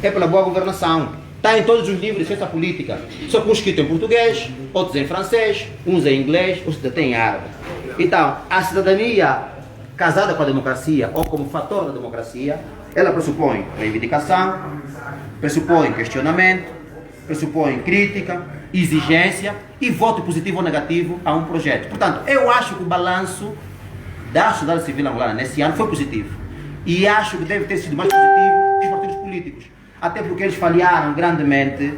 é pela boa governação. Está em todos os livros de ciência política, só que uns escritos em português, outros em francês, uns em inglês, outros até em árabe. Então, a cidadania casada com a democracia, ou como fator da democracia, ela pressupõe reivindicação, pressupõe questionamento, pressupõe crítica, exigência e voto positivo ou negativo a um projeto. Portanto, eu acho que o balanço da sociedade civil angolana nesse ano foi positivo. E acho que deve ter sido mais positivo que os partidos políticos. Até porque eles falharam grandemente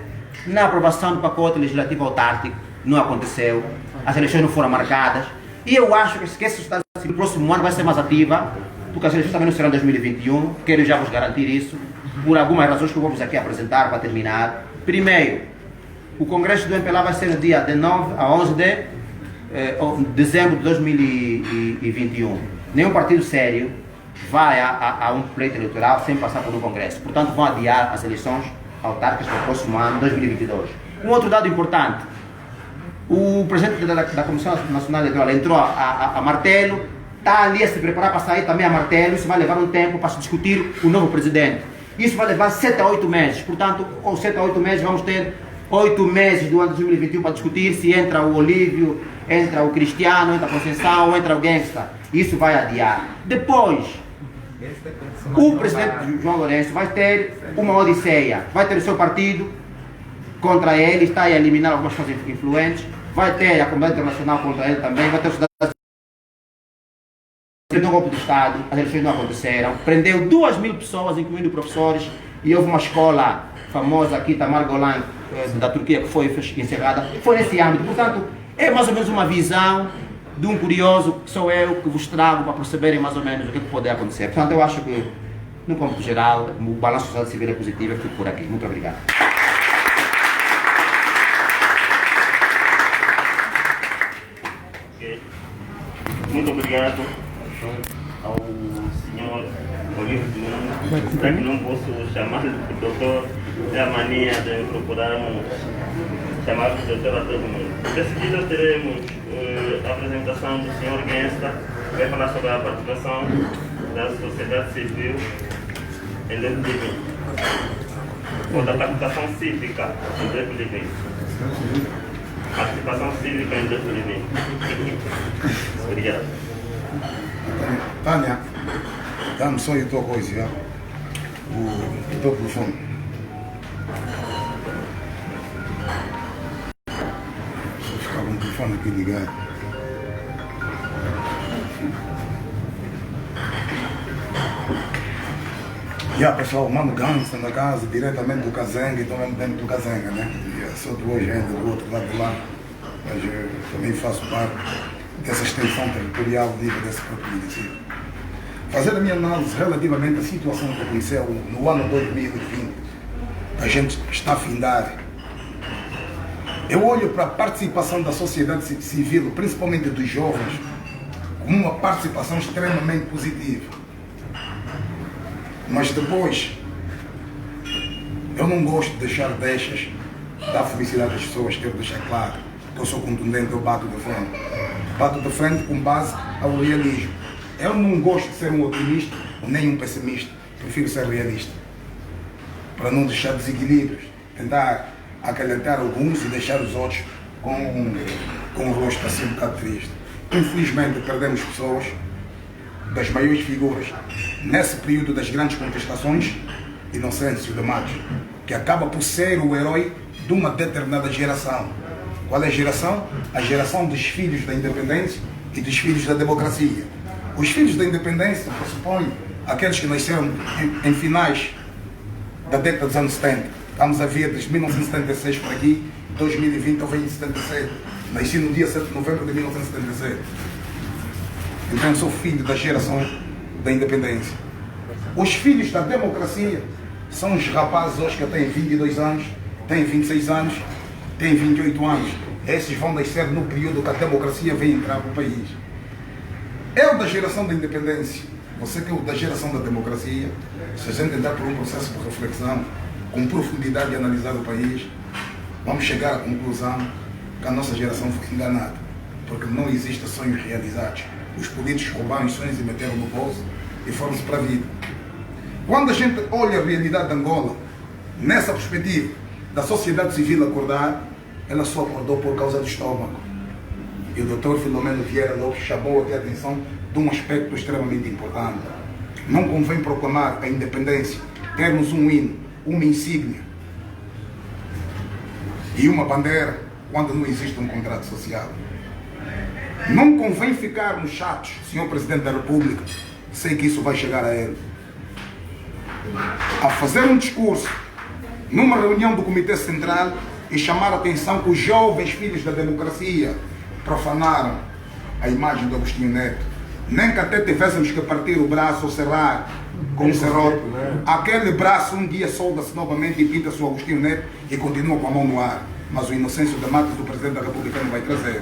na aprovação do pacote legislativo autárquico. Não aconteceu, as eleições não foram marcadas. E eu acho que essa sociedade civil no próximo ano vai ser mais ativa, porque as eleições também não serão em 2021. Quero já vos garantir isso, por algumas razões que eu vou-vos aqui apresentar para terminar. Primeiro, o Congresso do MPLA vai ser no dia de 9 a 11 de dezembro de 2021. Nenhum partido sério vai a um pleito eleitoral sem passar por um Congresso. Portanto, vão adiar as eleições autárquicas para o próximo ano, 2022. Um outro dado importante, o presidente da Comissão Nacional Eleitoral entrou a martelo, está ali a se preparar para sair também a martelo. Isso vai levar um tempo para se discutir o novo presidente. Isso vai levar 7 a 8 meses. Portanto, com 7 a 8 meses vamos ter 8 meses do ano de 2021 para discutir se entra o Olívio, entra o Cristiano, entra a Conceição, entra o Gangsta. Isso vai adiar. Depois, o presidente João Lourenço vai ter uma odisseia. Vai ter o seu partido contra ele, está a eliminar algumas pessoas influentes. Vai ter a comunidade internacional contra ele também. Vai ter a sociedade civil. Um golpe de Estado, as eleições não aconteceram. Prendeu 2.000 pessoas, incluindo professores. E houve uma escola famosa aqui, Tamar Golan, da Turquia, que foi encerrada. Foi nesse âmbito. Portanto, é mais ou menos uma visão de um curioso, que sou eu, que vos trago para perceberem mais ou menos o que pode acontecer. Portanto, eu acho que, no cômputo geral, o balanço social civil é positivo. Eu fico por aqui. Muito obrigado. Okay. Muito obrigado ao senhor Olívio de Nunes, já que não posso chamar-lhe de doutor, é a mania de procurarmos chamar de doutor a todo mundo. De seguida teremos a apresentação do senhor Gangsta, que vai falar sobre a participação da sociedade civil em 2020, ou da participação cívica em 2020. Participação cívica em 2020. Obrigado. Tânia, dá-me só a tua coisa, já? O teu telefone. Deixa eu ficar com o telefone aqui ligado. Pessoal, mano Gangsta na casa, diretamente do Kazenga, e também dentro do Kazenga, né? Sou de hoje ainda do outro lado de lá, mas eu também faço parte dessa extensão territorial livre desse próprio município. Fazer a minha análise relativamente à situação que aconteceu no ano 2020, a gente está a findar. Eu olho para a participação da sociedade civil, principalmente dos jovens, como uma participação extremamente positiva. Mas depois, eu não gosto de deixar deixas da felicidade das pessoas, quero deixar claro que eu sou contundente, eu bato de frente. Bato de frente com base ao realismo. Eu não gosto de ser um otimista nem um pessimista, prefiro ser realista. Para não deixar desequilíbrios, tentar acalentar alguns e deixar os outros com o rosto assim um bocado triste. Infelizmente perdemos pessoas das maiores figuras nesse período das grandes contestações, Inocêncio de Matos, que acaba por ser o herói de uma determinada geração. Qual é a geração? A geração dos filhos da independência e dos filhos da democracia. Os filhos da independência pressupõem aqueles que nasceram em finais da década dos anos 70. Estamos a ver desde 1976 por aqui, 2020 eu venho em 77. Nasci no dia 7 de novembro de 1977. Então sou filho da geração da independência. Os filhos da democracia são os rapazes hoje que têm 22 anos, têm 26 anos, têm 28 anos. Esses vão nascer no período que a democracia vem entrar para o país. Eu da geração da independência, você que é da geração da democracia, se a gente entrar por um processo de reflexão, com profundidade e analisar o país, vamos chegar à conclusão que a nossa geração foi enganada, porque não existem sonhos realizados. Os políticos roubaram os sonhos e meteram no bolso e foram-se para a vida. Quando a gente olha a realidade de Angola, Nessa perspectiva da sociedade civil acordar, ela só acordou por causa do estômago. E o Dr. Filomeno Vieira Lopes chamou aqui a atenção de um aspecto extremamente importante. Não convém proclamar a independência, termos um hino, uma insígnia e uma bandeira quando não existe um contrato social. Não convém ficarmos chatos, Sr. Presidente da República, sei que isso vai chegar a ele, a fazer um discurso numa reunião do Comitê Central e chamar a atenção que os jovens filhos da democracia profanaram a imagem do Agostinho Neto. Nem que até tivéssemos que partir o braço ou serrar com um serrote. Aquele braço um dia solda-se novamente e pinta-se o Agostinho Neto e continua com a mão no ar. Mas o Inocêncio de Matos, do Presidente da República, não vai trazer.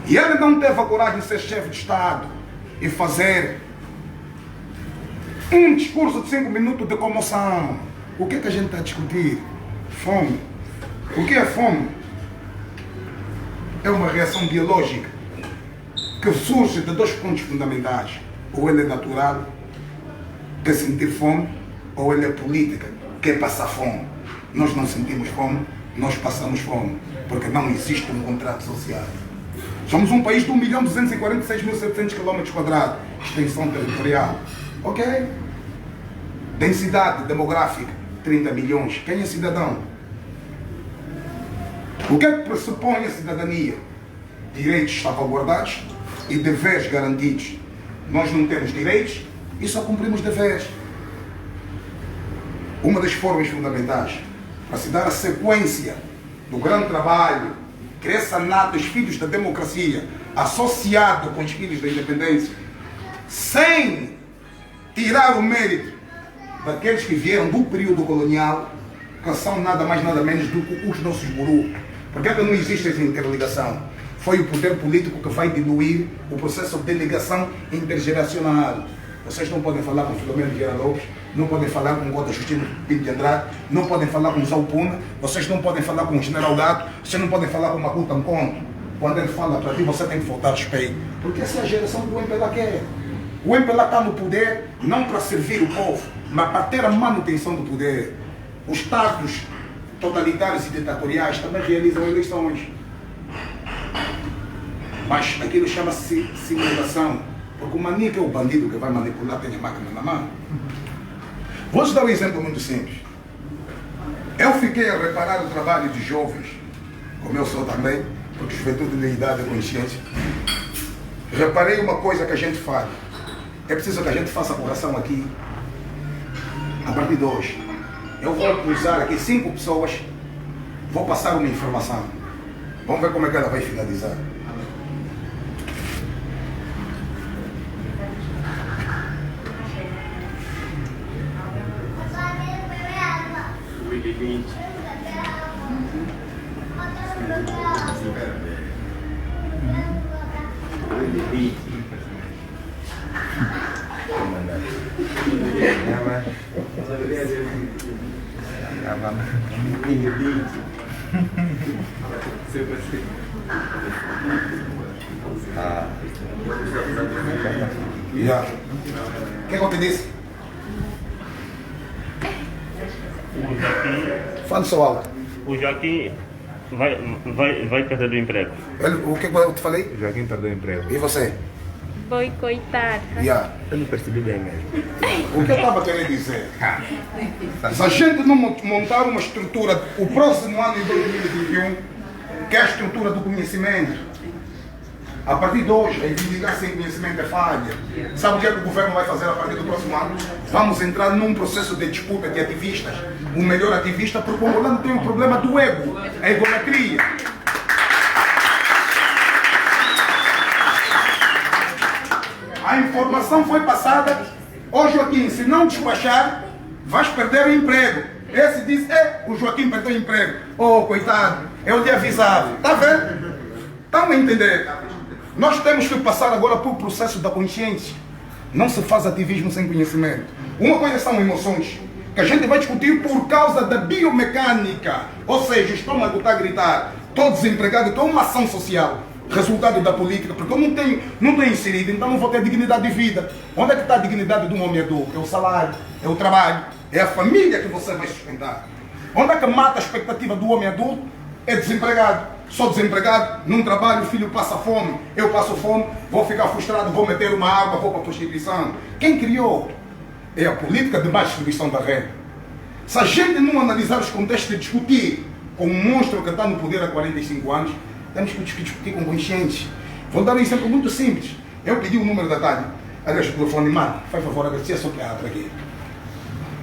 E ele não teve a coragem de ser chefe de Estado e fazer um discurso de 5 minutos de comoção. O que é que a gente está a discutir? Fome. O que é fome? É uma reação biológica que surge de 2 pontos fundamentais. Ou ele é natural, que é sentir fome, ou ele é política, que é passar fome. Nós não sentimos fome, nós passamos fome, porque não existe um contrato social. Somos um país de 1.246.700 km², extensão territorial. Ok? Densidade demográfica, 30 milhões. Quem é cidadão? O que é que pressupõe a cidadania? Direitos salvaguardados e deveres garantidos. Nós não temos direitos e só cumprimos deveres. Uma das formas fundamentais para se dar a sequência do grande trabalho que é sanado dos filhos da democracia, associado com os filhos da independência, sem tirar o mérito daqueles que vieram do período colonial, que são nada mais nada menos do que os nossos gurus. Porque é que não existe essa interligação? Foi o poder político que vai diluir o processo de ligação intergeracional. Vocês não podem falar com Filomeno Vieira Lopes, não podem falar com Gota Justino Pinto de Andrade, não podem falar com Zau Puna, vocês não podem falar com o General Gato, vocês não podem falar com Makuta Nkonto. Quando ele fala para ti, você tem que faltar respeito. Porque essa é a geração que o MPLA quer. O MPLA está no poder não para servir o povo, mas para ter a manutenção do poder. Os estados totalitários e ditatoriais também realizam eleições. Mas aquilo chama-se simulação. Porque o maníaco é o bandido que vai manipular, tem a máquina na mão. Vou te dar um exemplo muito simples. Eu fiquei a reparar o trabalho de jovens, como eu sou também, porque juventude de idade é consciência. Reparei uma coisa que a gente faz. É preciso que a gente faça a correção aqui, a partir de hoje. Eu vou usar aqui 5 pessoas, vou passar uma informação. Vamos ver como é que ela vai finalizar. O que eu te disse? Fala só alto. O Joaquim vai perder o emprego. O que eu te falei? O Joaquim perdeu o emprego. E você? Boicotar. Eu não percebi bem mesmo. O que eu estava querendo dizer? Se a gente não montar uma estrutura, o próximo ano, em 2021, que é a estrutura do conhecimento, a partir de hoje, reivindicar sem conhecimento é falha. Sabe o que é que o governo vai fazer a partir do próximo ano? Vamos entrar num processo de disputa de ativistas. O melhor ativista, porque o angolano tem um problema do ego, a egolatria. A informação foi passada. Ô Joaquim, se não despachar, vais perder o emprego. Esse disse, o Joaquim perdeu o emprego. Oh, coitado, eu lhe avisava. Está vendo? Estão a entender? Nós temos que passar agora por processo da consciência. Não se faz ativismo sem conhecimento. Uma coisa são emoções, que a gente vai discutir por causa da biomecânica. Ou seja, o estômago está a gritar, estou desempregado, estou uma ação social. Resultado da política, porque eu não tenho inserido, então não vou ter dignidade de vida. Onde é que está a dignidade de um homem adulto? É o salário, é o trabalho. É a família que você vai sustentar. Onde é que mata a expectativa do homem adulto? É desempregado. Sou desempregado, não trabalho, o filho passa fome, eu passo fome, vou ficar frustrado, vou meter uma arma, vou para a prostituição. Quem criou? É a política de baixa distribuição da renda. Se a gente não analisar os contextos e discutir com um monstro que está no poder há 45 anos, temos que discutir com consciência. Vou dar um exemplo muito simples. Eu pedi o número da Tânia. Aliás, o telefone, mano, faz favor, agradecer só que abre aqui.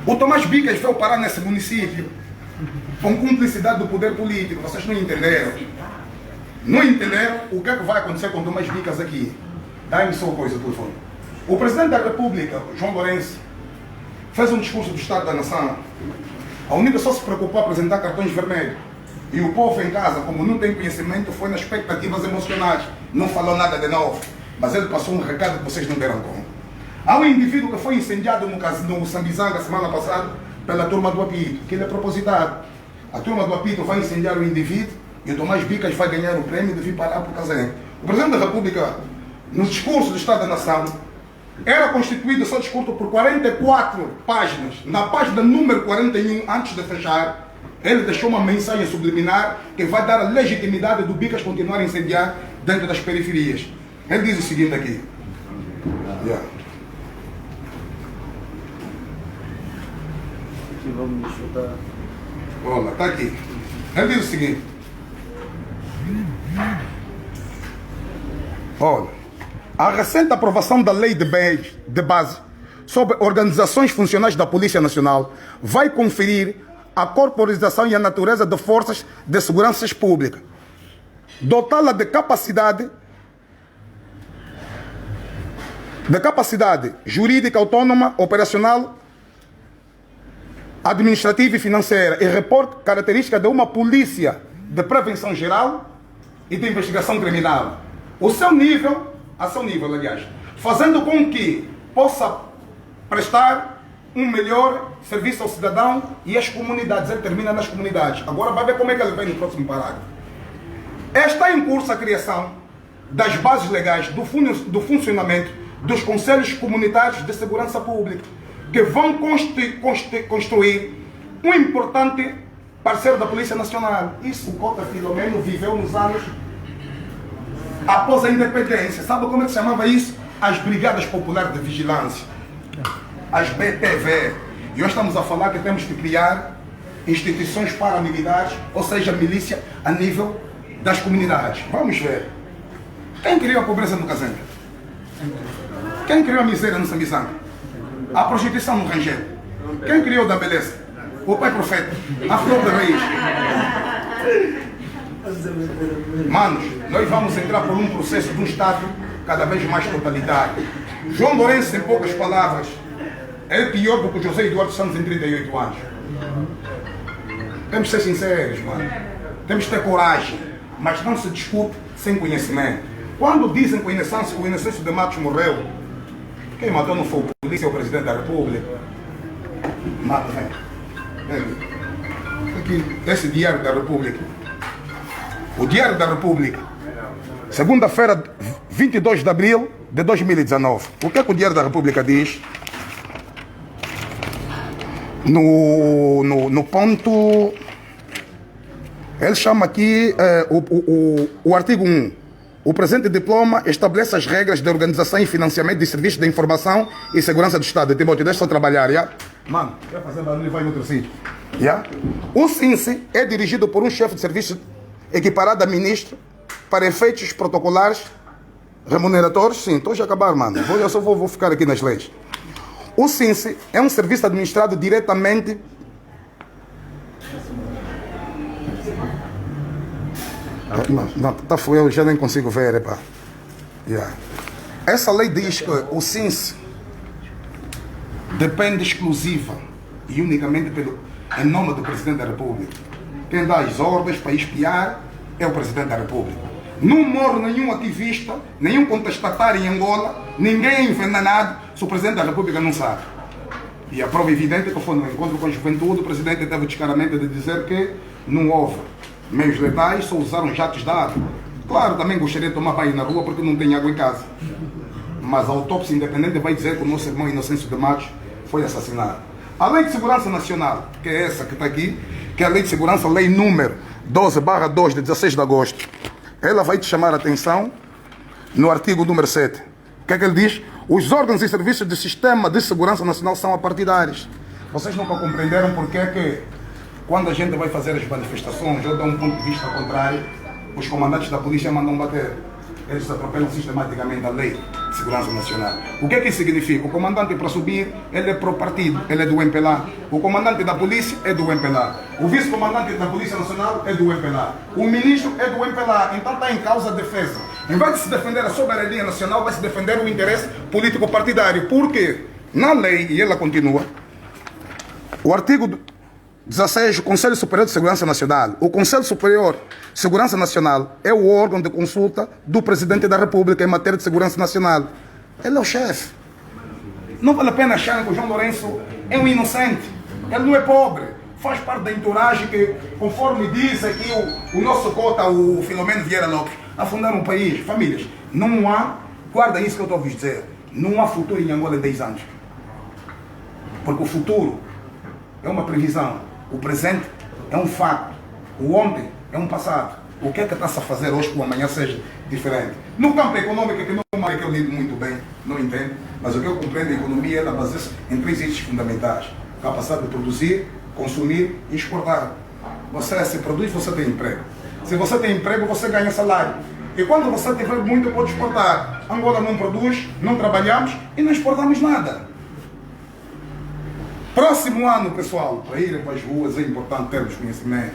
O Tomás Bicas veio parar nesse município com cumplicidade do poder político. Vocês não entenderam. Não entenderam o que é que vai acontecer com o Tomás Bicas aqui. Dá-me só uma coisa, o telefone. O Presidente da República, João Lourenço, fez um discurso do Estado da Nação. A única só se preocupou a apresentar cartões vermelhos. E o povo em casa, como não tem conhecimento, foi nas expectativas emocionais. Não falou nada de novo. Mas ele passou um recado que vocês não deram conta. Há um indivíduo que foi incendiado no Sambizanga semana passada pela turma do Apito, que ele é propositado. A turma do Apito vai incendiar o indivíduo e o Tomás Bicas vai ganhar o prêmio de vir parar por Casengue. O Presidente da República, no discurso do Estado da Nação, era constituído seu discurso por 44 páginas. Na página número 41, antes de fechar, ele deixou uma mensagem subliminar que vai dar a legitimidade do Bicas continuar a incendiar dentro das periferias. Ele diz o seguinte aqui. Vamos chutar. Olha, está aqui. Ele diz o seguinte. Olha, a recente aprovação da lei de base sobre organizações funcionais da Polícia Nacional vai conferir a corporização e a natureza de forças de segurança pública, dotá-la de capacidade jurídica autônoma, operacional, administrativa e financeira, e repor características de uma polícia de prevenção geral e de investigação criminal. A seu nível, aliás, fazendo com que possa prestar um melhor serviço ao cidadão e às comunidades. Ele termina nas comunidades. Agora vai ver como é que ele vem no próximo parágrafo. Está em curso a criação das bases legais do funcionamento dos Conselhos Comunitários de Segurança Pública, que vão construir um importante parceiro da Polícia Nacional. Isso o Cota Filomeno viveu nos anos após a independência. Sabe como é que se chamava isso? As Brigadas Populares de Vigilância, as BPV. E hoje estamos a falar que temos que criar instituições paramilitares, ou seja, milícia a nível das comunidades. Vamos ver. Quem criou a pobreza no Casengue? Quem criou a miséria no Sambizanga? A prostituição no Rangel? Quem criou da beleza? O pai profeta, a flor da raiz. Manos, nós vamos entrar por um processo de um Estado cada vez mais totalitário. João Lourenço, em poucas palavras, é pior do que o José Eduardo Santos em 38 anos. Temos que ser sinceros, mano. Temos que ter coragem, mas não se discute sem conhecimento. Quando dizem que o Inocêncio de Matos morreu, quem matou não foi o polícia, é o Presidente da República. Mata, vem. Aqui, esse Diário da República. O Diário da República. Segunda-feira, 22 de abril de 2019. O que é que o Diário da República diz? No ponto... Ele chama aqui o artigo 1. O presente diploma estabelece as regras de organização e financiamento de serviços de informação e segurança do Estado. Timóteo, deixa eu trabalhar, já? Mano, quer fazer barulho e vai em outro sítio. Já? O SINSE é dirigido por um chefe de serviço equiparado a ministro para efeitos protocolares remuneratórios. Sim, estou já a acabar, mano. Eu só vou ficar aqui nas leis. O SINSE é um serviço administrado diretamente... eu já nem consigo ver, epá. Yeah. Essa lei diz que o SINSE depende exclusiva e unicamente em nome do Presidente da República. Quem dá as ordens para espiar é o Presidente da República. Não morre nenhum ativista, nenhum contestatário em Angola, ninguém é envenenado se o Presidente da República não sabe. E a prova evidente é que foi no encontro com a juventude, o Presidente teve descaramento de dizer que não houve meios letais, só usaram jatos de água. Claro, também gostaria de tomar banho na rua porque não tem água em casa. Mas a autópsia independente vai dizer que o nosso irmão Inocêncio de Matos foi assassinado. A Lei de Segurança Nacional, que é essa que está aqui, que é a Lei de Segurança, lei número 12/2 de 16 de agosto, ela vai te chamar a atenção no artigo número 7. O que é que ele diz? Os órgãos e serviços do Sistema de Segurança Nacional são apartidários. Vocês nunca compreenderam porque é que, quando a gente vai fazer as manifestações ou dá um ponto de vista contrário, os comandantes da polícia mandam bater. Eles atropelam sistematicamente a lei de segurança nacional. O que é que isso significa? O comandante, para subir, ele é pro-partido, ele é do MPLA. O comandante da polícia é do MPLA. O vice-comandante da Polícia Nacional é do MPLA. O ministro é do MPLA. Então está em causa a defesa. Em vez de se defender a soberania nacional, vai se defender o interesse político-partidário. Por quê? Na lei, e ela continua, o artigo 16, o Conselho Superior de Segurança Nacional. O Conselho Superior de Segurança Nacional é o órgão de consulta do Presidente da República em matéria de segurança nacional. Ele é o chefe. Não vale a pena achar que o João Lourenço é um inocente. Ele não é pobre. Faz parte da entourage que, conforme diz aqui o nosso cota, o Filomeno Vieira Lopes, afundaram um país. Famílias, não há, guarda isso que eu estou a vos dizer, não há futuro em Angola em 10 anos. Porque o futuro é uma previsão. O presente é um fato. O ontem é um passado. O que é que está-se a fazer hoje que o amanhã seja diferente? No campo econômico, que não é que eu lido muito bem, não entendo, mas o que eu compreendo, a economia, ela baseia-se em 3 eixos fundamentais. Capacidade de produzir, consumir e exportar. Você se produz, você tem emprego. Se você tem emprego, você ganha salário. E quando você tiver muito, pode exportar. Angola não produz, não trabalhamos e não exportamos nada. Próximo ano, pessoal, para irem para as ruas é importante termos conhecimento.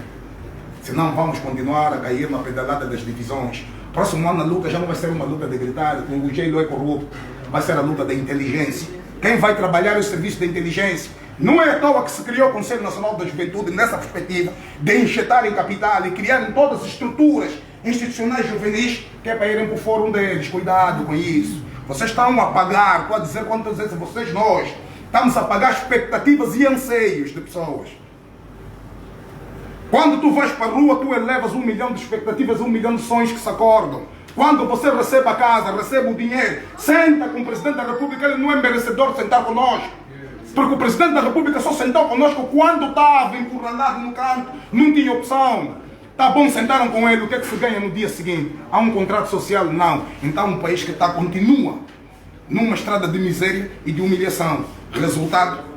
Senão vamos continuar a cair na pedalada das divisões. Próximo ano a luta já não vai ser uma luta de gritar, que o Geilo é corrupto. Vai ser a luta da inteligência. Quem vai trabalhar é o serviço da inteligência. Não é à toa que se criou o Conselho Nacional da Juventude nessa perspectiva de injetarem capital e criarem todas as estruturas institucionais juvenis que é para irem para o fórum deles. Cuidado com isso. Vocês estão a pagar, estou a dizer quantas vezes vocês, nós, estamos a pagar expectativas e anseios de pessoas. Quando tu vais para a rua, tu elevas 1 milhão de expectativas, 1 milhão de sonhos que se acordam. Quando você recebe a casa, recebe o dinheiro, senta com o Presidente da República, ele não é merecedor de sentar conosco. Porque o Presidente da República só sentou conosco quando estava encurralado no canto, não tinha opção. Tá bom, sentaram com ele, o que é que se ganha no dia seguinte? Há um contrato social? Não. Então um país que continua numa estrada de miséria e de humilhação. Resultado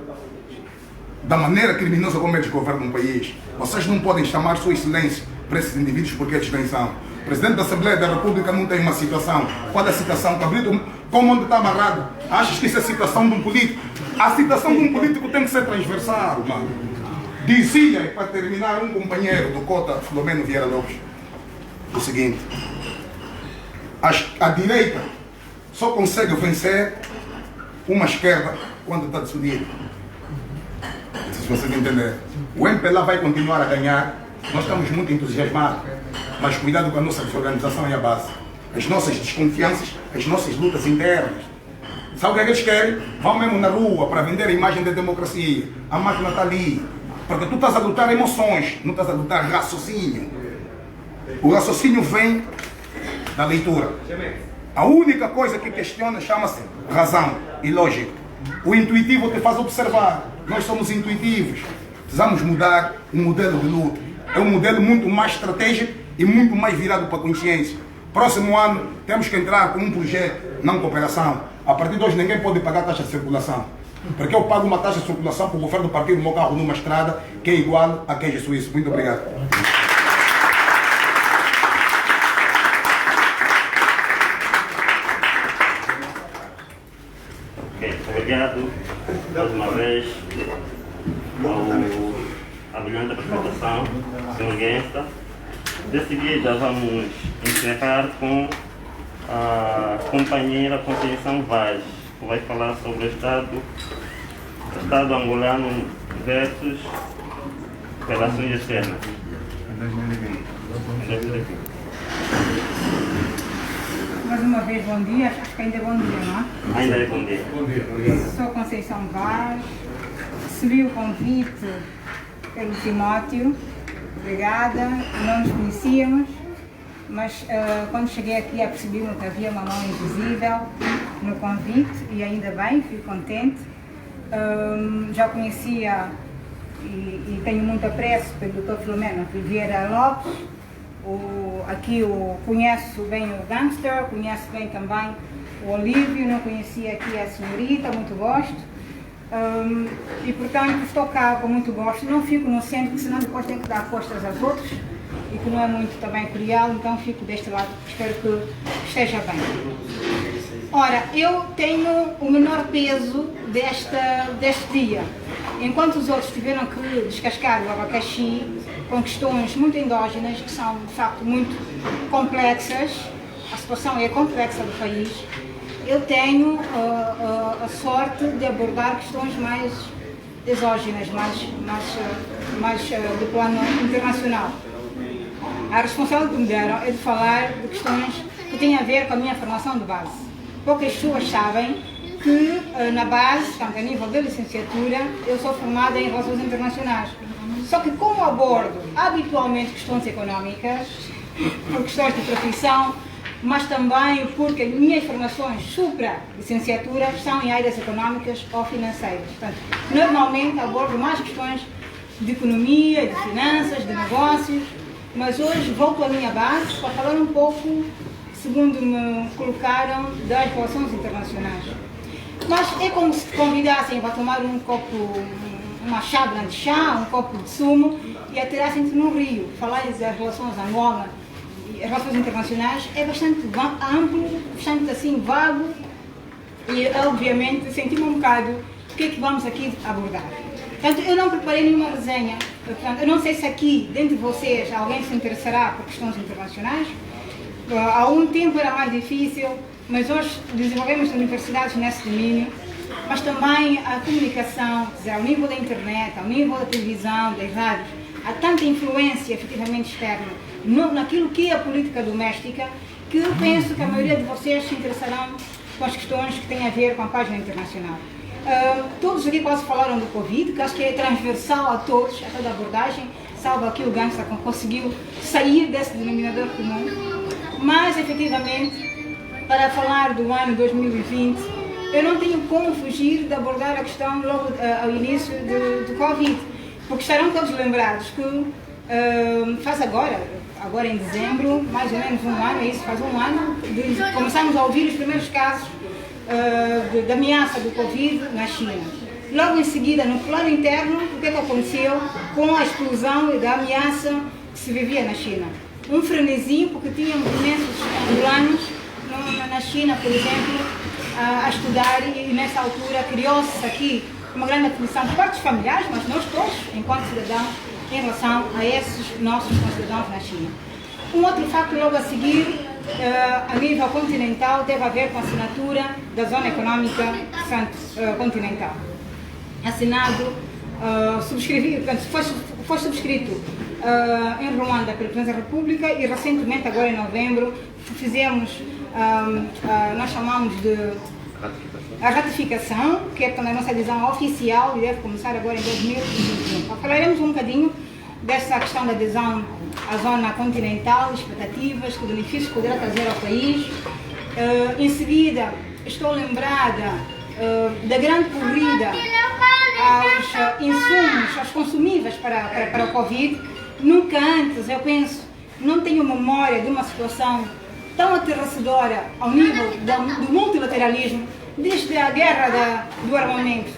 da maneira criminosa como eles governam o país. Vocês não podem chamar sua excelência para esses indivíduos porque eles nem são. O Presidente da Assembleia da República não tem uma citação. Qual é a citação? Cabrito, como onde está amarrado? Achas que isso é citação de um político? A citação de um político tem que ser transversal, mano. Dizia, para terminar, um companheiro do Cota, Filomeno Vieira Lopes, o seguinte: a direita só consegue vencer uma esquerda quando está desunida. Se vocês entenderem. O MPLA vai continuar a ganhar. Nós estamos muito entusiasmados. Mas cuidado com a nossa desorganização e a base. As nossas desconfianças, as nossas lutas internas. Sabe o que é que eles querem? Vão mesmo na rua para vender a imagem da democracia. A máquina está ali. Porque tu estás a lutar emoções, não estás a lutar raciocínio. O raciocínio vem da leitura. A única coisa que questiona chama-se razão e lógica. O intuitivo te faz observar. Nós somos intuitivos. Precisamos mudar o modelo de luta. É um modelo muito mais estratégico e muito mais virado para a consciência. Próximo ano temos que entrar com um projeto, não cooperação. A partir de hoje ninguém pode pagar taxa de circulação. Porque eu pago uma taxa de circulação para o governo partir o meu carro numa estrada que é igual a queijo suíço. Muito obrigado. Obrigado mais uma vez à brilhante apresentação, Sr. Guensta. De seguida vamos encerrar com a companheira Conceição Vaz, que vai falar sobre o Estado angolano versus relações externas. Mais uma vez, bom dia. Acho que ainda é bom dia, não é? Ainda é bom dia. Sou Conceição Vaz. Recebi o convite pelo Timóteo. Obrigada. Não nos conhecíamos, mas quando cheguei aqui apercebi-me que havia uma mão invisível no convite e ainda bem, fico contente. Já conhecia e tenho muito apreço pelo Dr. Filomeno Vieira Lopes. Conheço bem o Gangster, conheço bem também o Olívio, não conhecia aqui a senhorita, muito gosto. E portanto estou cá com muito gosto, não fico no centro, porque senão depois tenho que dar costas aos outros e que não é muito também cordial, então fico deste lado, espero que esteja bem. Ora, eu tenho o menor peso deste dia. Enquanto os outros tiveram que descascar o abacaxi com questões muito endógenas, que são de facto muito complexas, a situação é complexa do país, eu tenho a sorte de abordar questões mais exógenas, mais de plano internacional. A responsabilidade que me deram é de falar de questões que têm a ver com a minha formação de base. Poucas pessoas sabem que na base, portanto, a nível da licenciatura, eu sou formada em Relações Internacionais. Só que como abordo habitualmente questões económicas, por questões de profissão, mas também porque as minhas formações supra-licenciatura são em áreas económicas ou financeiras. Portanto, normalmente abordo mais questões de economia, de finanças, de negócios, mas hoje volto à minha base para falar um pouco, segundo me colocaram, das relações internacionais. Mas é como se te convidassem para tomar um copo, uma chávena de chá, um copo de sumo e atirassem-te no rio. Falar das relações Angola e as relações internacionais é bastante amplo, bastante assim vago e obviamente senti-me um bocado o que é que vamos aqui abordar. Portanto, eu não preparei nenhuma resenha, portanto, eu não sei se aqui, dentre vocês, alguém se interessará por questões internacionais. Há um tempo era mais difícil, mas hoje desenvolvemos universidades nesse domínio, mas também a comunicação, quer dizer, ao nível da internet, ao nível da televisão, das rádios, há tanta influência efetivamente externa naquilo que é a política doméstica, que eu penso que a maioria de vocês se interessarão com as questões que têm a ver com a página internacional. Todos aqui quase falaram do Covid, que acho que é transversal a todos, a toda a abordagem, salvo aqui o Gangster conseguiu sair desse denominador comum, mas efetivamente, para falar do ano 2020, eu não tenho como fugir de abordar a questão logo ao início do Covid, porque estarão todos lembrados que faz agora em dezembro, mais ou menos um ano, é isso, faz um ano, começamos a ouvir os primeiros casos de ameaça do Covid na China. Logo em seguida, no plano interno, o que é que aconteceu com a explosão da ameaça que se vivia na China? Um frenesi, porque tínhamos imensos angolanos na China, por exemplo, a estudar e nessa altura criou-se aqui uma grande aflição por parte dos familiares, mas nós todos, enquanto cidadãos, em relação a esses nossos concidadãos na China. Um outro facto logo a seguir, a nível continental, teve a ver com a assinatura da Zona Económica Continental. Assinado, foi subscrito em Ruanda pelo Presidente da República e recentemente, agora em novembro, fizemos, nós chamamos de a ratificação, que é a nossa adesão oficial e deve começar agora em 2021. Falaremos um bocadinho dessa questão da adesão à zona continental, expectativas, que benefícios poderá trazer ao país. Em seguida, estou lembrada da grande corrida aos insumos, aos consumíveis para o Covid. Nunca antes, eu penso, não tenho memória de uma situação tão aterrorizadora ao nível do multilateralismo, desde a guerra do armamento,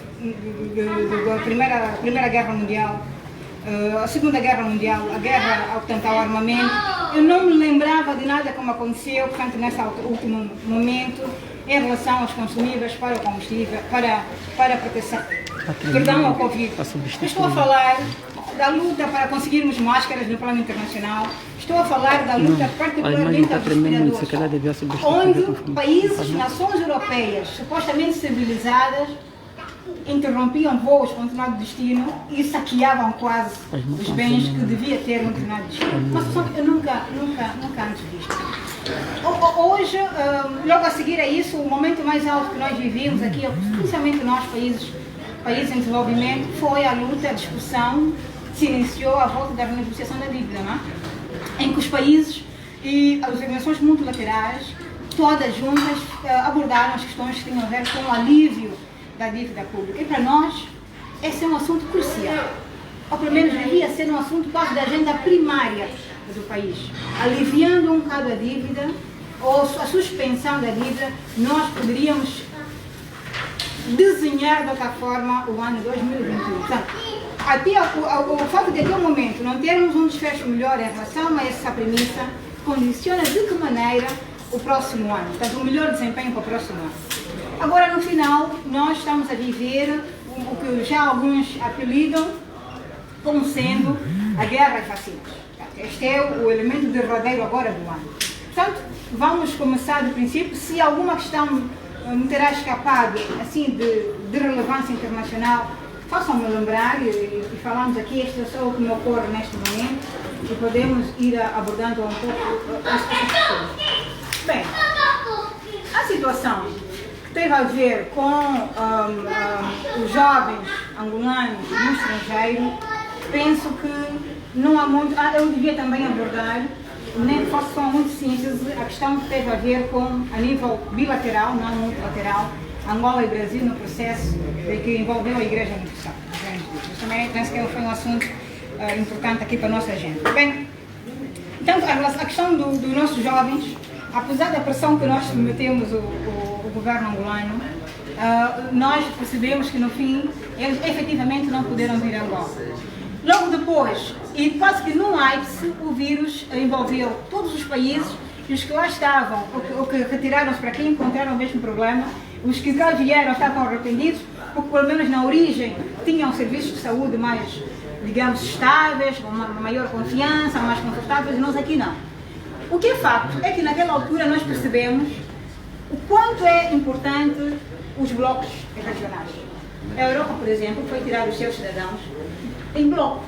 da primeira Guerra Mundial, a Segunda Guerra Mundial, a guerra ao armamento. Eu não me lembrava de nada como aconteceu, portanto, nesse último momento, em relação aos consumíveis para o combustível, para a proteção, perdão, ao Covid. Eu estou a falar da luta para conseguirmos máscaras no plano internacional, estou a falar da luta particularmente aos respiradores, onde países, nações europeias, supostamente civilizadas, interrompiam voos com um determinado destino e saqueavam quase os bens que devia ter um determinado destino. Uma situação que eu nunca antes vista. Hoje, logo a seguir a isso, o momento mais alto que nós vivíamos aqui, principalmente nós, países em desenvolvimento, foi a luta, a discussão que se iniciou à volta da renegociação da dívida, não é? Em que os países e as organizações multilaterais, todas juntas, abordaram as questões que tinham a ver com o alívio da dívida pública. E para nós, esse é um assunto crucial. Ou pelo menos devia ser um assunto quase da agenda primária do país. Aliviando um bocado a dívida, ou a suspensão da dívida, nós poderíamos desenhar de outra forma o ano 2021. Portanto, o fato de até o momento não termos um desfecho melhor em relação a essa premissa condiciona de que maneira o próximo ano, portanto, o melhor desempenho para o próximo ano. Agora, no final, nós estamos a viver o que já alguns apelidam como sendo a guerra às vacinas. Este é o elemento derradeiro agora do ano. Portanto, vamos começar do princípio. Se alguma questão me terá escapado assim de relevância internacional, façam-me lembrar e falamos aqui, este é só o que me ocorre neste momento e podemos ir abordando um pouco essas questões. Bem, a situação que teve a ver com os jovens angolanos no estrangeiro, penso que não há muito. Eu devia também abordar, nem que fosse só muito síntese, a questão que teve a ver com, a nível bilateral, não multilateral, Angola e Brasil no processo que envolveu a Igreja Universal. Mas também penso que foi um assunto importante aqui para a nossa agenda. Bem, então, a questão dos nossos jovens, apesar da pressão que nós submetemos o governo angolano, nós percebemos que no fim eles efetivamente não puderam vir a Angola. Logo depois, e quase que num ápice, o vírus envolveu todos os países e os que lá estavam, ou que retiraram-se para aqui, encontraram o mesmo problema. Os que cá vieram estavam arrependidos, porque pelo menos na origem tinham serviços de saúde mais, digamos, estáveis, com uma maior confiança, mais confortáveis, e nós aqui não. O que é facto é que naquela altura nós percebemos o quanto é importante os blocos regionais. A Europa, por exemplo, foi tirar os seus cidadãos em bloco.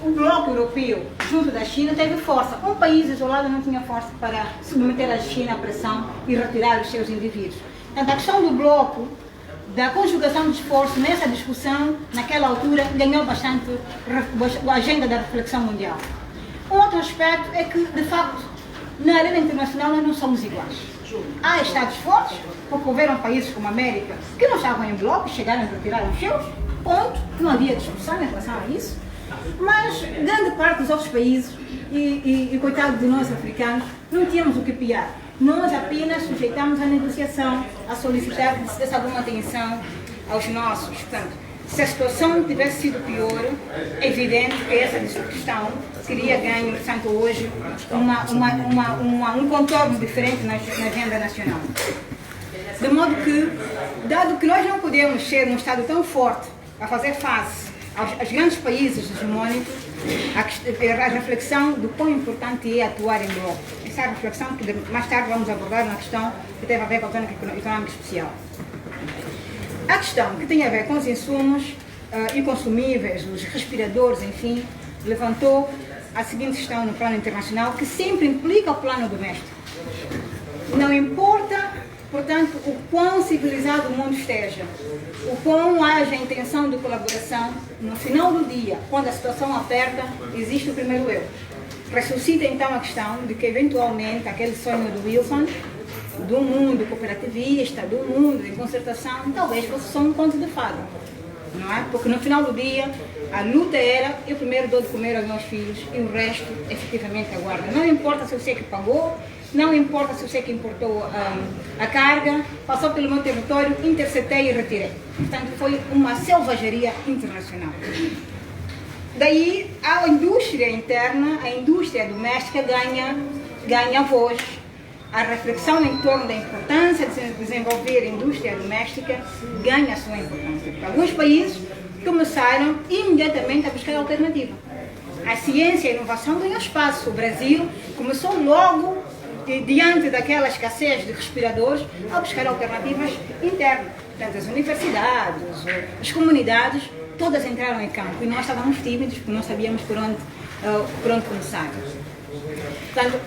O bloco europeu, junto da China, teve força. Um país isolado não tinha força para submeter a China à pressão e retirar os seus indivíduos. Portanto, a questão do bloco, da conjugação de esforço nessa discussão, naquela altura, ganhou bastante a agenda da reflexão mundial. Um outro aspecto é que, de facto, na arena internacional nós não somos iguais. Há Estados fortes, porque houveram países como a América que não estavam em bloco, chegaram a retirar os seus, ponto, não havia discussão em relação a isso. Mas grande parte dos outros países, e coitado de nós africanos, não tínhamos o que piar. Nós apenas sujeitamos a negociação, a solicitar que se desse alguma atenção aos nossos. Portanto, se a situação tivesse sido pior, é evidente que essa questão teria ganho, portanto, hoje, um contorno diferente na agenda nacional. De modo que, dado que nós não podemos ser um Estado tão forte a fazer face aos grandes países hegemônicos, a reflexão do quão importante é atuar em bloco. Essa é a reflexão que mais tarde vamos abordar na questão que teve a ver com a zona econômica especial. A questão que tem a ver com os insumos e consumíveis, os respiradores, enfim, levantou a seguinte questão no plano internacional, que sempre implica o plano doméstico. Não importa, portanto, o quão civilizado o mundo esteja, o quão haja intenção de colaboração, no final do dia, quando a situação aperta, existe o primeiro eu. Ressuscita então a questão de que, eventualmente, aquele sonho do Wilson, do mundo cooperativista, do mundo de concertação, talvez fosse só um conto de fada, não é? Porque no final do dia, a luta era, eu primeiro dou de comer aos meus filhos e o resto, efetivamente, aguarda. Não importa se eu sei que pagou, não importa se eu sei que importou a carga, passou pelo meu território, interceptei e retirei. Portanto, foi uma selvageria internacional. Daí, a indústria interna, a indústria doméstica ganha voz. A reflexão em torno da importância de desenvolver a indústria doméstica ganha a sua importância. Alguns países começaram imediatamente a buscar alternativa. A ciência e a inovação ganham espaço. O Brasil começou logo, diante daquela escassez de respiradores, a buscar alternativas internas. Portanto, as universidades, as comunidades, todas entraram em campo e nós estávamos tímidos porque não sabíamos por onde começar. Portanto,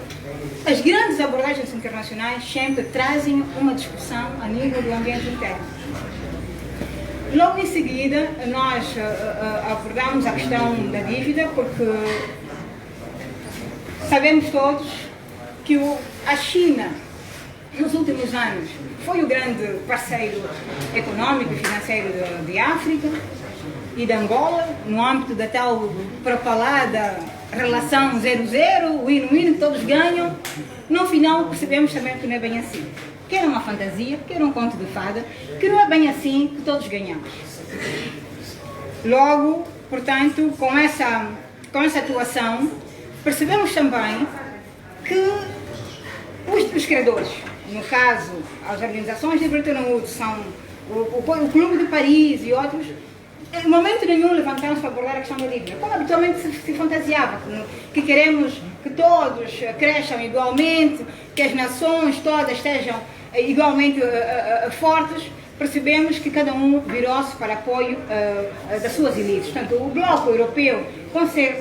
as grandes abordagens internacionais sempre trazem uma discussão a nível do ambiente interno. Logo em seguida, nós abordamos a questão da dívida, porque sabemos todos que a China nos últimos anos, foi o grande parceiro econômico e financeiro de África e de Angola, no âmbito da tal propalada relação 0-0, win-win, todos ganham. No final percebemos também que não é bem assim. Que era uma fantasia, que era um conto de fada, que não é bem assim que todos ganhamos. Logo, portanto, com essa atuação, percebemos também que os credores, no caso, as organizações de Bretton Woods, são o Clube de Paris e outros, em momento nenhum levantaram-se para abordar a questão da dívida, como habitualmente se fantasiava, que queremos que todos cresçam igualmente, que as nações todas estejam igualmente fortes. Percebemos que cada um virou-se para apoio das suas elites. Portanto, o Bloco Europeu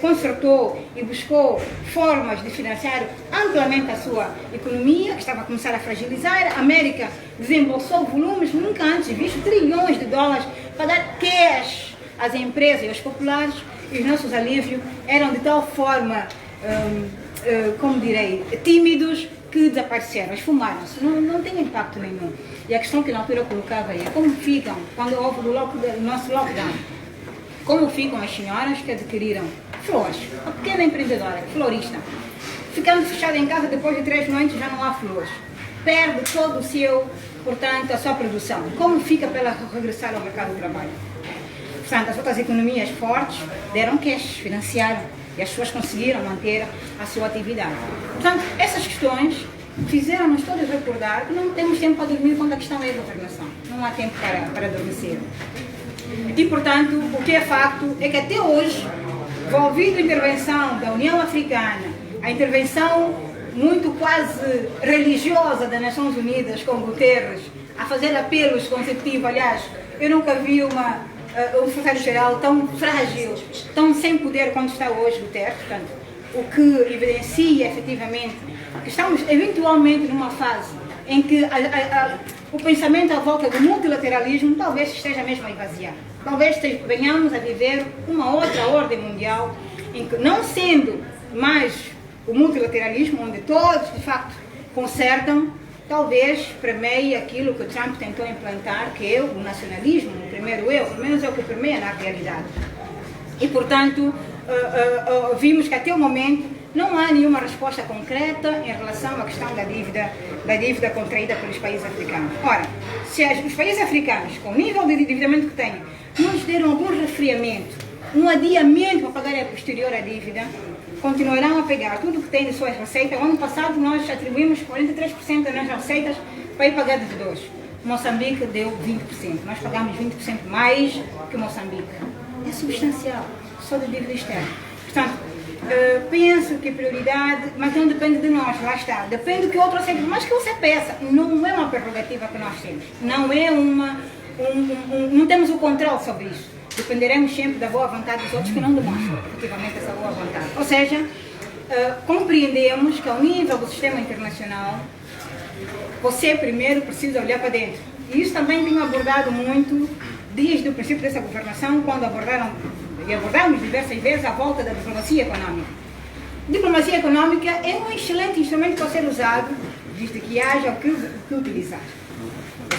consertou e buscou formas de financiar amplamente a sua economia, que estava a começar a fragilizar. A América desembolsou volumes nunca antes vistos, trilhões de dólares, para dar cash às empresas e aos populares, e os nossos alívios eram de tal forma, como direi, tímidos, que desapareceram, esfumaram-se, não tem impacto nenhum. E a questão que na altura eu colocava aí é como ficam, quando houve o nosso lockdown, como ficam as senhoras que adquiriram flores, a pequena empreendedora, florista, ficando fechada em casa depois de 3 noites já não há flores, perde todo o seu, portanto, a sua produção. Como fica para ela regressar ao mercado do trabalho? Portanto, as outras economias fortes deram cash, financiaram, e as pessoas conseguiram manter a sua atividade. Portanto, essas questões fizeram-nos todos recordar que não temos tempo para dormir quando a questão é a governação. Não há tempo para adormecer. E, portanto, o que é facto é que até hoje, envolvido a intervenção da União Africana, a intervenção muito quase religiosa das Nações Unidas com Guterres, a fazer apelos consecutivos, aliás, eu nunca vi um secretário-geral tão frágil, tão sem poder quanto está hoje Guterres, portanto, o que evidencia efetivamente que estamos eventualmente numa fase em que o pensamento à volta do multilateralismo talvez esteja mesmo a esvaziar. Talvez venhamos a viver uma outra ordem mundial em que, não sendo mais o multilateralismo, onde todos de facto consertam, talvez premeie aquilo que o Trump tentou implantar, que é o nacionalismo, o primeiro eu, pelo menos é o que permeia na realidade. E, portanto, vimos que até o momento não há nenhuma resposta concreta em relação à questão da dívida contraída pelos países africanos. Ora, se os países africanos, com o nível de endividamento que têm, nos deram algum resfriamento, um adiamento para pagar a posterior a dívida, continuarão a pegar tudo que tem de suas receitas. O ano passado nós atribuímos 43% das nossas receitas para ir pagar devedores. Moçambique deu 20%. Nós pagamos 20% mais que Moçambique. É substancial, só de dívida externa. Portanto, penso que a prioridade, mas não depende de nós, lá está. Depende do que o outro aceita. Mas que você peça, não é uma prerrogativa que nós temos. Não é não temos o controle sobre isso. Dependeremos sempre da boa vontade dos outros que não demonstram efetivamente essa boa vontade. Ou seja, compreendemos que ao nível do sistema internacional, você primeiro precisa olhar para dentro. E isso também tenho abordado muito desde o princípio dessa governação, quando abordamos diversas vezes a volta da diplomacia econômica. Diplomacia econômica é um excelente instrumento para ser usado, desde que haja o que utilizar.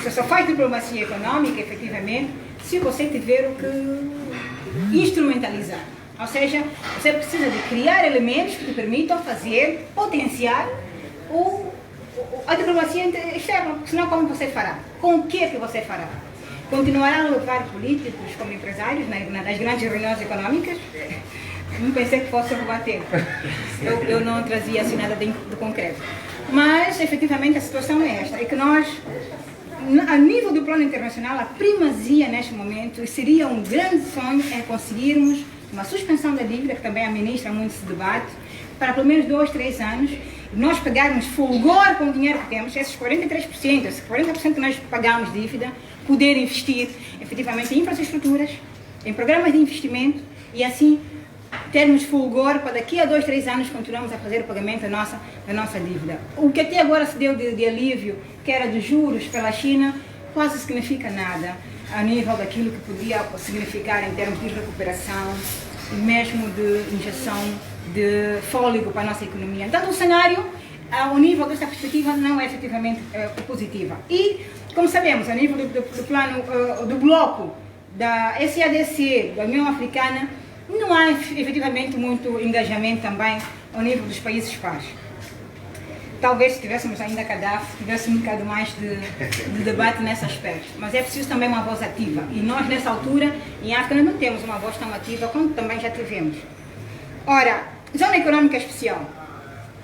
Você só faz diplomacia econômica, efetivamente, se você tiver o que instrumentalizar. Ou seja, você precisa de criar elementos que te permitam fazer, potenciar a diplomacia externa, senão como você fará? Com o que você fará? Continuará a levar políticos como empresários nas grandes reuniões econômicas? Não pensei que fosse roubar tempo. Eu não trazia assim nada de concreto. Mas, efetivamente, a situação é esta. É que nós, a nível do plano internacional, a primazia neste momento seria um grande sonho é conseguirmos uma suspensão da dívida, que também a ministra muito se debate, para pelo menos 2, 3 anos, nós pagarmos fulgor com o dinheiro que temos, esses 43%, esses 40% que nós pagamos de dívida, poder investir efetivamente em infraestruturas, em programas de investimento e assim termos fulgor para daqui a 2, 3 anos continuarmos a fazer o pagamento da nossa dívida. O que até agora se deu de alívio, que era de juros pela China, quase significa nada a nível daquilo que podia significar em termos de recuperação e mesmo de injeção de fôlego para a nossa economia. Então o cenário ao nível desta perspectiva não é efetivamente positiva. E, como sabemos, a nível do plano do bloco da SADC, da União Africana, não há efetivamente muito engajamento também ao nível dos países pares. Talvez se tivéssemos ainda Gaddafi, tivéssemos um bocado mais de debate nesse aspecto. Mas é preciso também uma voz ativa. E nós, nessa altura, em África, não temos uma voz tão ativa como também já tivemos. Ora, zona econômica especial.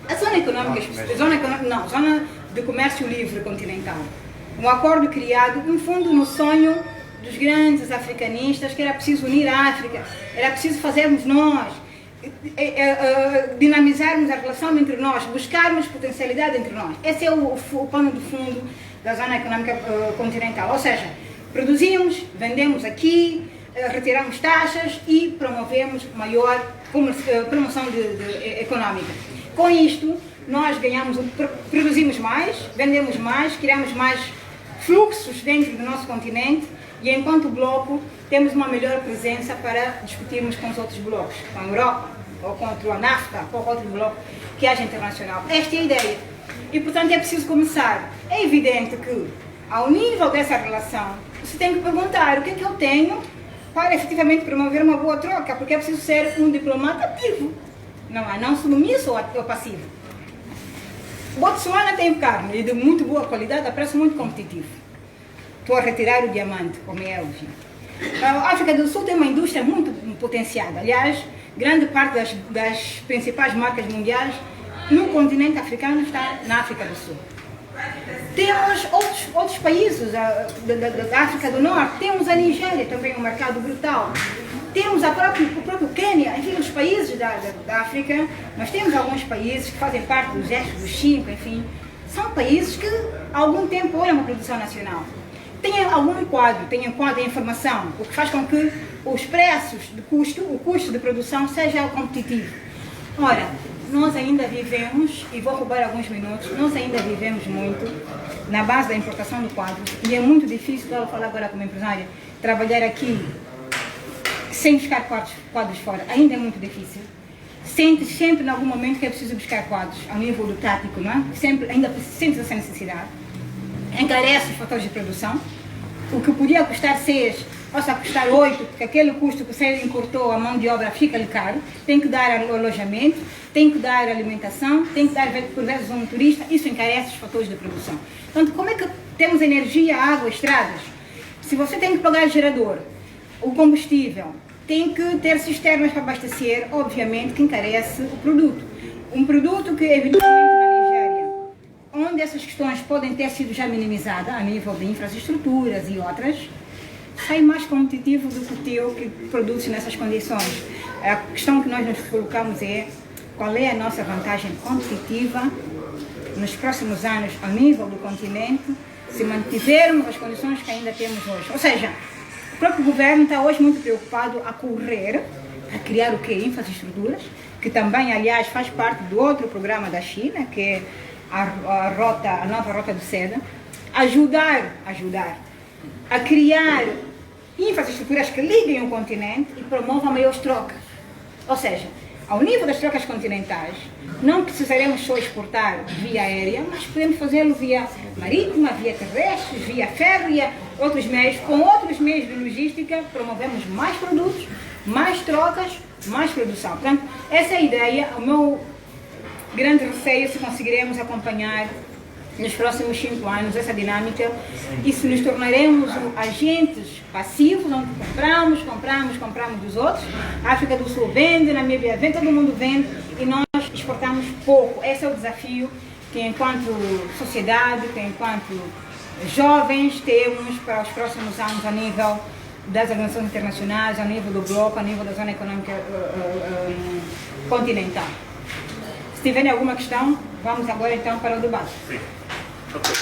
A zona econômica especial, zona de comércio livre continental. Um acordo criado, no fundo, no sonho dos grandes africanistas, que era preciso unir a África, era preciso fazermos nós, dinamizarmos a relação entre nós, buscarmos potencialidade entre nós. Esse é o pano de fundo da zona econômica continental. Ou seja, produzimos, vendemos aqui, retiramos taxas e promovemos maior promoção econômica. Com isto, nós ganhamos, produzimos mais, vendemos mais, criamos mais fluxos dentro do nosso continente e, enquanto bloco, temos uma melhor presença para discutirmos com os outros blocos, com a Europa, ou com a NAFTA, ou com outro bloco que haja internacional. Esta é a ideia. E, portanto, é preciso começar. É evidente que, ao nível dessa relação, você tem que perguntar o que é que eu tenho para efetivamente promover uma boa troca, porque é preciso ser um diplomata ativo, não submisso ou passivo. Botsuana tem carne e de muito boa qualidade, a preço muito competitivo. Estou a retirar o diamante, como é óbvio. A África do Sul tem uma indústria muito potenciada. Aliás, grande parte das principais marcas mundiais no continente africano está na África do Sul. Temos outros países da África do Norte, temos a Nigéria, também um mercado brutal. Temos o próprio Quênia, enfim, os países da África, nós temos alguns países que fazem parte dos gestos dos 5, enfim, são países que há algum tempo olham uma produção nacional. Tem algum enquadro, tem enquadro em informação, o que faz com que os preços de custo, o custo de produção seja competitivo. Ora, nós ainda vivemos, e vou roubar alguns minutos, nós ainda vivemos muito na base da importação do quadro, e é muito difícil, eu vou falar agora como empresária, trabalhar aqui sem buscar quadros fora, ainda é muito difícil. Sente sempre, em algum momento, que é preciso buscar quadros ao nível do tático, não é? Sempre, ainda sente essa necessidade. Encarece os fatores de produção. O que podia custar 6, possa custar 8, porque aquele custo que você importou, a mão de obra fica-lhe caro. Tem que dar alojamento, tem que dar alimentação, tem que dar, por vezes, um turista. Isso encarece os fatores de produção. Portanto, como é que temos energia, água, estradas? Se você tem que pagar gerador, o combustível, tem que ter cisternas para abastecer, obviamente que encarece o produto. Um produto que, evidentemente, na Nigéria, onde essas questões podem ter sido já minimizadas a nível de infraestruturas e outras, sai mais competitivo do que o teu que produz nessas condições. A questão que nós nos colocamos é qual é a nossa vantagem competitiva nos próximos anos ao nível do continente, se mantivermos as condições que ainda temos hoje. Ou seja, o próprio governo está hoje muito preocupado a correr, a criar o quê? Infraestruturas, que também, aliás, faz parte do outro programa da China, que é a nova rota do seda, ajudar a criar infraestruturas que liguem o continente e promovam maiores trocas. Ou seja, ao nível das trocas continentais, não precisaremos só exportar via aérea, mas podemos fazê-lo via marítima, via terrestre, via férrea, outros meios. Com outros meios de logística, promovemos mais produtos, mais trocas, mais produção. Portanto, essa é a ideia. O meu grande receio é se conseguiremos acompanhar nos próximos 5 anos essa dinâmica e se nos tornaremos agentes passivos, onde compramos dos outros. A África do Sul vende, Namíbia vende, todo mundo vende e nós exportamos pouco. Esse é o desafio que, enquanto sociedade, que enquanto jovens, temos para os próximos anos a nível das organizações internacionais, a nível do bloco, a nível da zona econômica continental. Se tiverem alguma questão, vamos agora então para o debate. Sim. Ok.